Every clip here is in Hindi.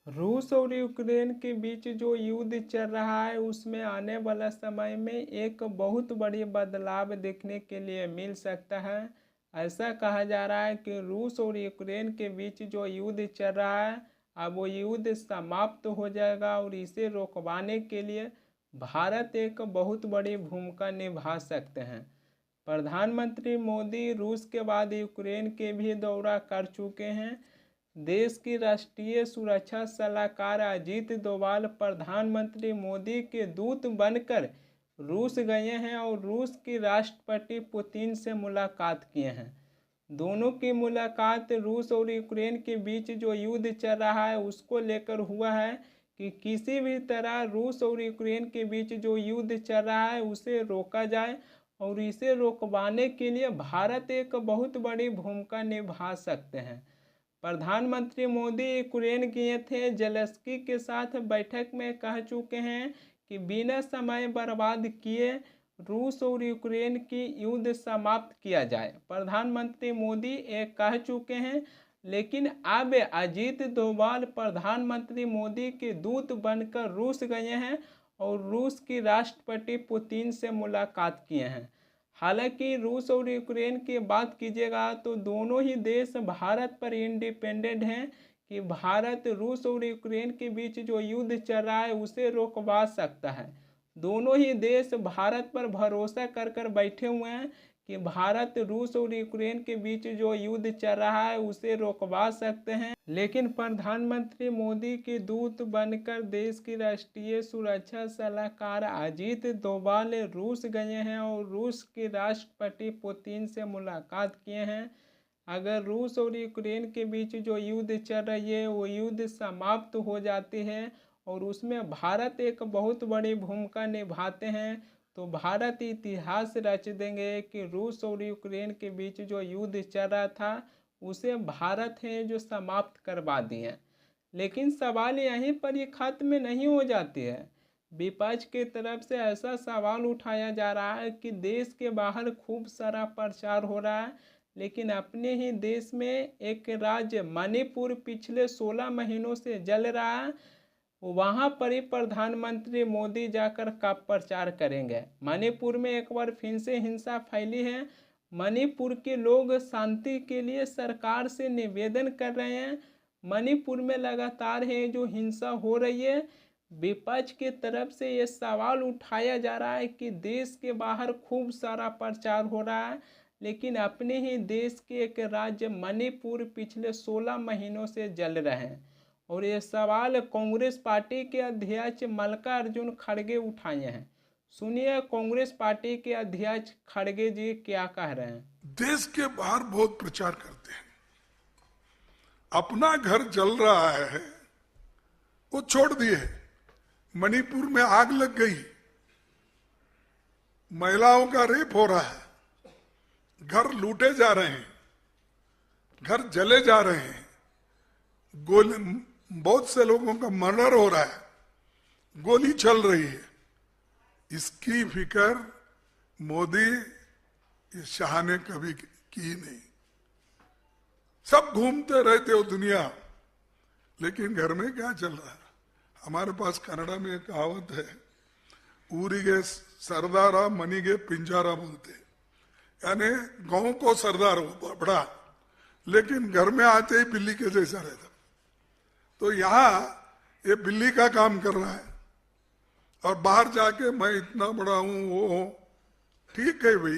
रूस और यूक्रेन के बीच जो युद्ध चल रहा है उसमें आने वाला समय में एक बहुत बड़ी बदलाव देखने के लिए मिल सकता है। ऐसा कहा जा रहा है कि रूस और यूक्रेन के बीच जो युद्ध चल रहा है अब वो युद्ध समाप्त हो जाएगा और इसे रोकवाने के लिए भारत एक बहुत बड़ी भूमिका निभा सकते हैं। प्रधानमंत्री मोदी रूस के बाद यूक्रेन के भी दौरा कर चुके हैं। देश की राष्ट्रीय सुरक्षा सलाहकार अजीत डोभाल प्रधानमंत्री मोदी के दूत बनकर रूस गए हैं और रूस के राष्ट्रपति पुतिन से मुलाकात किए हैं। दोनों की मुलाकात रूस और यूक्रेन के बीच जो युद्ध चल रहा है उसको लेकर हुआ है कि किसी भी तरह रूस और यूक्रेन के बीच जो युद्ध चल रहा है उसे रोका जाए और इसे रोकवाने के लिए भारत एक बहुत बड़ी भूमिका निभा सकते हैं। प्रधानमंत्री मोदी यूक्रेन गए थे। जेलेंस्की के साथ बैठक में कह चुके हैं कि बिना समय बर्बाद किए रूस और यूक्रेन की युद्ध समाप्त किया जाए। प्रधानमंत्री मोदी एक कह चुके हैं, लेकिन अब अजीत डोभाल प्रधानमंत्री मोदी के दूत बनकर रूस गए हैं और रूस की राष्ट्रपति पुतिन से मुलाकात किए हैं। हालांकि रूस और यूक्रेन की बात कीजिएगा तो दोनों ही देश भारत पर इंडिपेंडेंट हैं कि भारत रूस और यूक्रेन के बीच जो युद्ध चल रहा है उसे रोकवा सकता है। दोनों ही देश भारत पर भरोसा कर कर बैठे हुए हैं कि भारत रूस और यूक्रेन के बीच जो युद्ध चल रहा है उसे रोकवा सकते हैं। लेकिन प्रधानमंत्री मोदी के दूत बनकर देश की राष्ट्रीय सुरक्षा सलाहकार अजीत डोभाल रूस गए हैं और रूस के राष्ट्रपति पुतिन से मुलाकात किए हैं। अगर रूस और यूक्रेन के बीच जो युद्ध चल रही है वो युद्ध समाप्त हो जाती है और उसमें भारत एक बहुत बड़ी भूमिका निभाते हैं तो भारत इतिहास रच देंगे कि रूस और यूक्रेन के बीच जो युद्ध चल रहा था उसे भारत है जो समाप्त करवा दिए। लेकिन सवाल यहीं पर ये खत्म नहीं हो जाती है। विपक्ष की तरफ से ऐसा सवाल उठाया जा रहा है कि देश के बाहर खूब सारा प्रचार हो रहा है, लेकिन अपने ही देश में एक राज्य मणिपुर पिछले 16 महीनों से जल रहा है। वहाँ पर ही प्रधानमंत्री मोदी जाकर कब प्रचार करेंगे। मणिपुर में एक बार फिर से हिंसा फैली है। मणिपुर के लोग शांति के लिए सरकार से निवेदन कर रहे हैं। मणिपुर में लगातार है जो हिंसा हो रही है। विपक्ष की तरफ से ये सवाल उठाया जा रहा है कि देश के बाहर खूब सारा प्रचार हो रहा है, लेकिन अपने ही देश के एक राज्य मणिपुर पिछले 16 महीनों से जल रहे हैं। और ये सवाल कांग्रेस पार्टी के अध्यक्ष मल्लिकार्जुन खड़गे उठाए हैं। सुनिए कांग्रेस पार्टी के अध्यक्ष खड़गे जी क्या कह रहे हैं। देश के बाहर बहुत प्रचार करते हैं, अपना घर जल रहा है वो छोड़ दिए। मणिपुर में आग लग गई, महिलाओं का रेप हो रहा है, घर लूटे जा रहे हैं, घर जले जा रहे हैं, बहुत से लोगों का मर्डर हो रहा है, गोली चल रही है। इसकी फिक्र मोदी शाह ने कभी की नहीं। सब घूमते रहते हो दुनिया, लेकिन घर में क्या चल रहा है। हमारे पास कन्नड़ा में एक कहावत है, ऊरिगे सरदारा मनीगे पिंजारा बोलते, यानी गांव को सरदार हो बड़ा, लेकिन घर में आते ही बिल्ली के जैसा रहता। तो यहाँ ये बिल्ली का काम कर रहा है और बाहर जाके मैं इतना बड़ा हूं वो हूं। ठीक है भाई,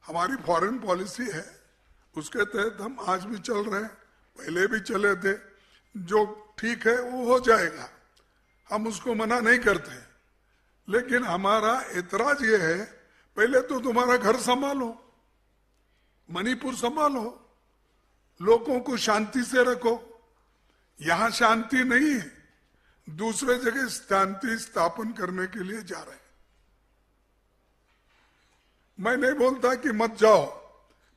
हमारी फॉरेन पॉलिसी है, उसके तहत हम आज भी चल रहे हैं, पहले भी चले थे। जो ठीक है वो हो जाएगा, हम उसको मना नहीं करते, लेकिन हमारा एतराज ये है पहले तो तुम्हारा घर संभालो, मणिपुर संभालो, लोगों को शांति से रखो। यहां शांति नहीं है, दूसरे जगह शांति स्थापन करने के लिए जा रहे हैं। मैं नहीं बोलता कि मत जाओ,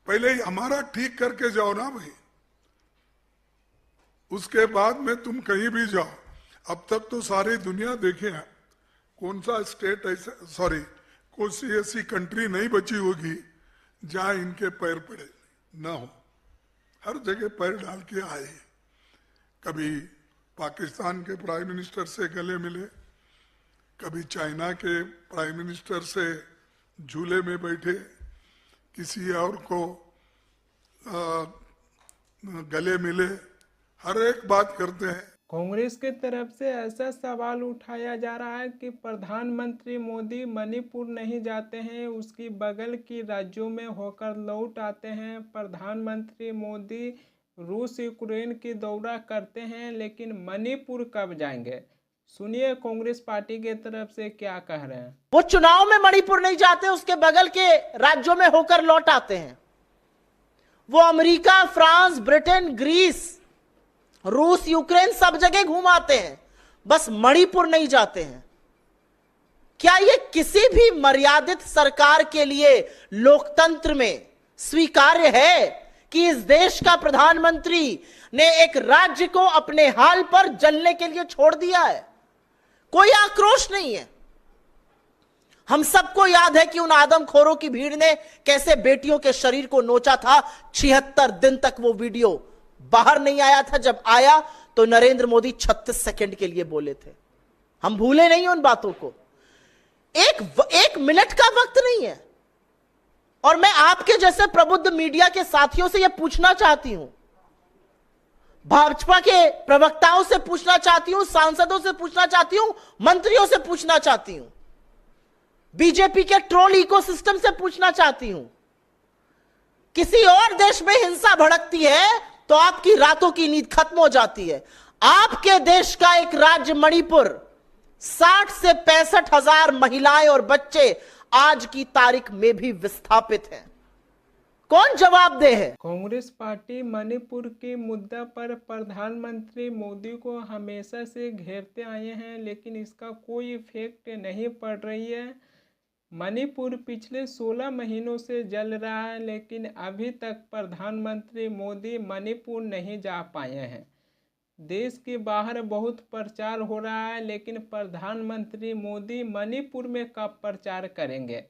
पहले हमारा ठीक करके जाओ ना भाई, उसके बाद में तुम कहीं भी जाओ। अब तक तो सारी दुनिया देखे हैं, कौन सा स्टेट ऐसा, सॉरी कोई सी ऐसी कंट्री नहीं बची होगी जहां इनके पैर पड़े ना हो। हर जगह पैर डाल के आए, कभी पाकिस्तान के प्राइम मिनिस्टर से गले मिले, कभी चाइना के प्राइम मिनिस्टर से झूले में बैठे, किसी और को गले मिले, हर एक बात करते हैं। कांग्रेस की तरफ से ऐसा सवाल उठाया जा रहा है कि प्रधानमंत्री मोदी मणिपुर नहीं जाते हैं, उसकी बगल की राज्यों में होकर लौट आते हैं। प्रधानमंत्री मोदी रूस यूक्रेन की दौरा करते हैं, लेकिन मणिपुर कब जाएंगे? सुनिए कांग्रेस पार्टी की तरफ से क्या कह रहे हैं। वो चुनाव में मणिपुर नहीं जाते, उसके बगल के राज्यों में होकर लौट आते हैं। वो अमेरिका, फ्रांस, ब्रिटेन, ग्रीस, रूस, यूक्रेन सब जगह घुमाते हैं, बस मणिपुर नहीं जाते हैं। क्या ये किसी भी मर्यादित सरकार के लिए लोकतंत्र में स्वीकार्य है कि इस देश का प्रधानमंत्री ने एक राज्य को अपने हाल पर जलने के लिए छोड़ दिया है? कोई आक्रोश नहीं है। हम सबको याद है कि उन आदमखोरों की भीड़ ने कैसे बेटियों के शरीर को नोचा था। 76 दिन तक वो वीडियो बाहर नहीं आया था। जब आया तो नरेंद्र मोदी 36 सेकंड के लिए बोले थे। हम भूले नहीं उन बातों को। एक मिनट का वक्त नहीं है। और मैं आपके जैसे प्रबुद्ध मीडिया के साथियों से यह पूछना चाहती हूं, भाजपा के प्रवक्ताओं से पूछना चाहती हूं, सांसदों से पूछना चाहती हूं, मंत्रियों से पूछना चाहती हूं, बीजेपी के ट्रोल इकोसिस्टम से पूछना चाहती हूं। किसी और देश में हिंसा भड़कती है तो आपकी रातों की नींद खत्म हो जाती है। आपके देश का एक राज्य मणिपुर, 60 से 65 हजार महिलाएं और बच्चे आज की तारीख में भी विस्थापित हैं। कौन जवाबदेह है? कांग्रेस पार्टी मणिपुर के मुद्दा पर प्रधानमंत्री मोदी को हमेशा से घेरते आए हैं, लेकिन इसका कोई इफेक्ट नहीं पड़ रही है। मणिपुर पिछले 16 महीनों से जल रहा है, लेकिन अभी तक प्रधानमंत्री मोदी मणिपुर नहीं जा पाए हैं। देश के बाहर बहुत प्रचार हो रहा है, लेकिन प्रधानमंत्री मोदी मणिपुर में कब प्रचार करेंगे?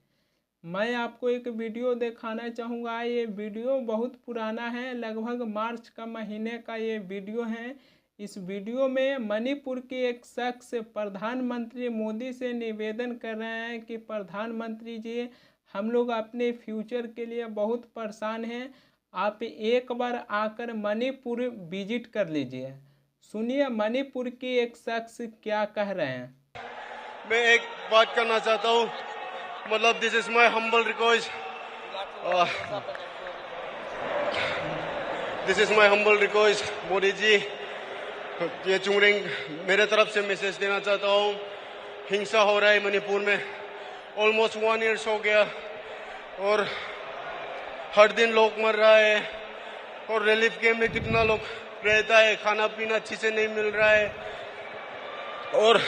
मैं आपको एक वीडियो दिखाना चाहूँगा। ये वीडियो बहुत पुराना है, लगभग मार्च का महीने का ये वीडियो है। इस वीडियो में मणिपुर के एक शख्स प्रधानमंत्री मोदी से निवेदन कर रहे हैं कि प्रधानमंत्री जी, हम लोग अपने फ्यूचर के लिए बहुत परेशान हैं, आप एक बार आकर मणिपुर विजिट कर लीजिए। सुनिए मणिपुर के एक शख्स क्या कह रहे हैं। मैं एक बात करना चाहता हूँ, मतलब this is my humble request, Modi ji, ये चुंगरिंग मेरे तरफ से मैसेज देना चाहता हूँ। हिंसा हो रहा है मणिपुर में, ऑलमोस्ट 1 ईयर हो गया और हर दिन लोग मर रहा है और रिलीफ कैंप में कितना लोग रहता है, खाना पीना अच्छी से नहीं मिल रहा है और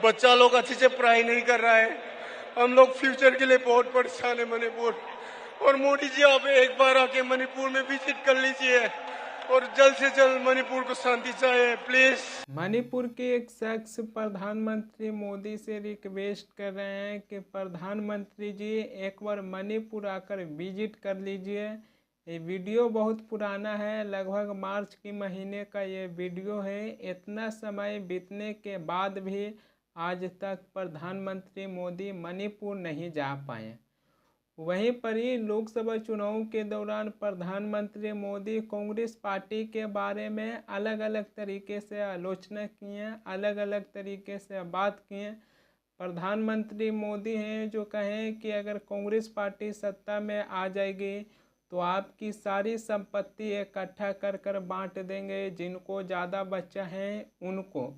बच्चा लोग अच्छी से पढ़ाई नहीं कर रहा है। हम लोग फ्यूचर के लिए बहुत परेशान है मणिपुर। और मोदी जी, आप एक बार आके मणिपुर में विजिट कर लीजिए और जल्द से जल्द मणिपुर को शांति चाहिए, प्लीज। मणिपुर के एक शख्स प्रधानमंत्री मोदी से रिक्वेस्ट कर रहे हैं कि प्रधानमंत्री जी एक बार मणिपुर आकर विजिट कर लीजिए। ये वीडियो बहुत पुराना है, लगभग मार्च के महीने का ये वीडियो है। इतना समय बीतने के बाद भी आज तक प्रधानमंत्री मोदी मणिपुर नहीं जा पाए। वहीं पर ही लोकसभा चुनाव के दौरान प्रधानमंत्री मोदी कांग्रेस पार्टी के बारे में अलग अलग तरीके से आलोचना किए, अलग अलग तरीके से बात किए। प्रधानमंत्री मोदी हैं जो कहें कि अगर कांग्रेस पार्टी सत्ता में आ जाएगी तो आपकी सारी संपत्ति इकट्ठा कर कर बांट देंगे, जिनको ज़्यादा बच्चा हैं उनको।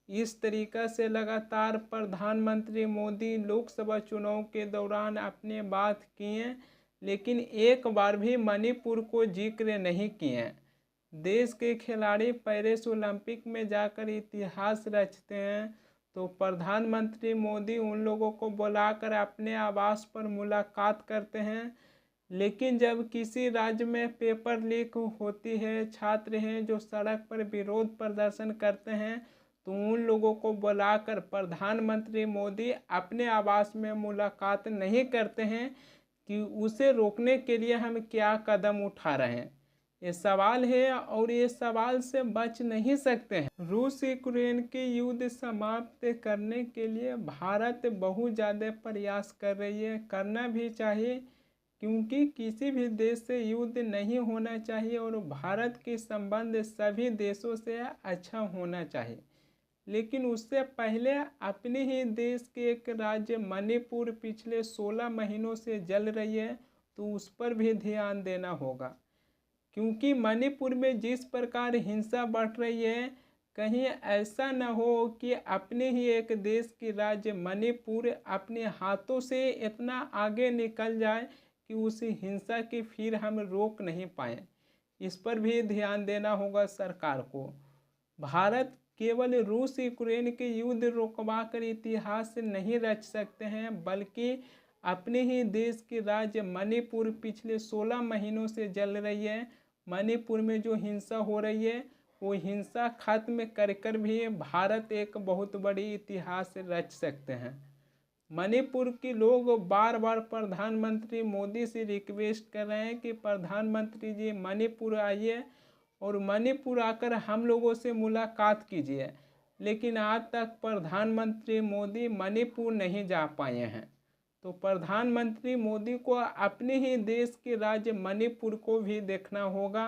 इस तरीक़ा से लगातार प्रधानमंत्री मोदी लोकसभा चुनाव के दौरान अपने बात किए, लेकिन एक बार भी मणिपुर को जिक्र नहीं किए। देश के खिलाड़ी पेरिस ओलंपिक में जाकर इतिहास रचते हैं तो प्रधानमंत्री मोदी उन लोगों को बुलाकर अपने आवास पर मुलाकात करते हैं, लेकिन जब किसी राज्य में पेपर लीक होती है, छात्र हैं जो सड़क पर विरोध प्रदर्शन करते हैं, तो उन लोगों को बुलाकर प्रधानमंत्री मोदी अपने आवास में मुलाकात नहीं करते हैं कि उसे रोकने के लिए हम क्या कदम उठा रहे हैं। ये सवाल है और ये सवाल से बच नहीं सकते हैं। रूस यूक्रेन के युद्ध समाप्त करने के लिए भारत बहुत ज़्यादा प्रयास कर रही है, करना भी चाहिए, क्योंकि किसी भी देश से युद्ध नहीं होना चाहिए और भारत के संबंध सभी देशों से अच्छा होना चाहिए। लेकिन उससे पहले अपने ही देश के एक राज्य मणिपुर पिछले 16 महीनों से जल रही है, तो उस पर भी ध्यान देना होगा, क्योंकि मणिपुर में जिस प्रकार हिंसा बढ़ रही है, कहीं ऐसा न हो कि अपने ही एक देश की राज्य मणिपुर अपने हाथों से इतना आगे निकल जाए कि उस हिंसा की फिर हम रोक नहीं पाएँ। इस पर भी ध्यान देना होगा सरकार को। भारत केवल रूस यूक्रेन के युद्ध रोकवाकर इतिहास नहीं रच सकते हैं, बल्कि अपने ही देश के राज्य मणिपुर पिछले 16 महीनों से जल रही है। मणिपुर में जो हिंसा हो रही है, वो हिंसा खत्म कर कर भी भारत एक बहुत बड़ी इतिहास रच सकते हैं। मणिपुर के लोग बार बार प्रधानमंत्री मोदी से रिक्वेस्ट कर रहे हैं कि प्रधानमंत्री जी मणिपुर आइए और मणिपुर आकर हम लोगों से मुलाकात कीजिए, लेकिन आज तक प्रधानमंत्री मोदी मणिपुर नहीं जा पाए हैं। तो प्रधानमंत्री मोदी को अपने ही देश के राज्य मणिपुर को भी देखना होगा,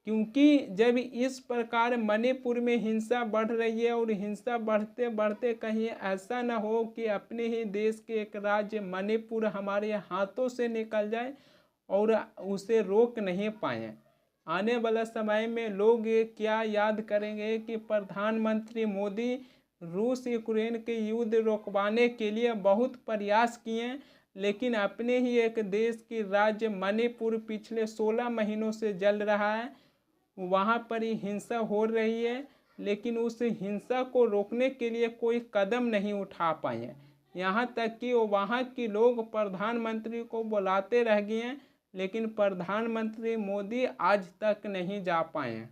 क्योंकि जब इस प्रकार मणिपुर में हिंसा बढ़ रही है और हिंसा बढ़ते बढ़ते कहीं ऐसा न हो कि अपने ही देश के एक राज्य मणिपुर हमारे हाथों से निकल जाए और उसे रोक नहीं पाए। आने वाला समय में लोग क्या याद करेंगे कि प्रधानमंत्री मोदी रूस यूक्रेन के युद्ध रोकवाने के लिए बहुत प्रयास किए, लेकिन अपने ही एक देश की राज्य मणिपुर पिछले 16 महीनों से जल रहा है, वहाँ पर ही हिंसा हो रही है, लेकिन उस हिंसा को रोकने के लिए कोई कदम नहीं उठा पाए। यहाँ तक कि वहाँ के लोग प्रधानमंत्री को बुलाते रह गए हैं, लेकिन प्रधानमंत्री मोदी आज तक नहीं जा पाए।